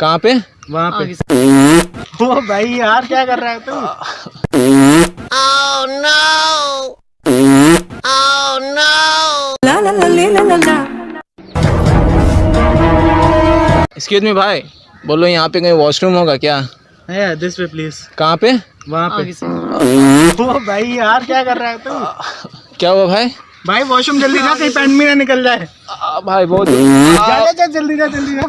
कहाँ पे? वहाँ पे। ओ भाई यार क्या कर रहा है तू? एक्सक्यूज मी भाई, बोलो यहाँ पे कहीं वॉशरूम होगा क्या? है दिस वे प्लीज। कहाँ पे? वहाँ पे। ओ भाई यार क्या कर रहा है तू? क्या हुआ भाई? भाई वॉशरूम जल्दी जा, कहीं पैंट में ना निकल जाए। भाई बहुत जा जा जल्दी जा जल्दी जा।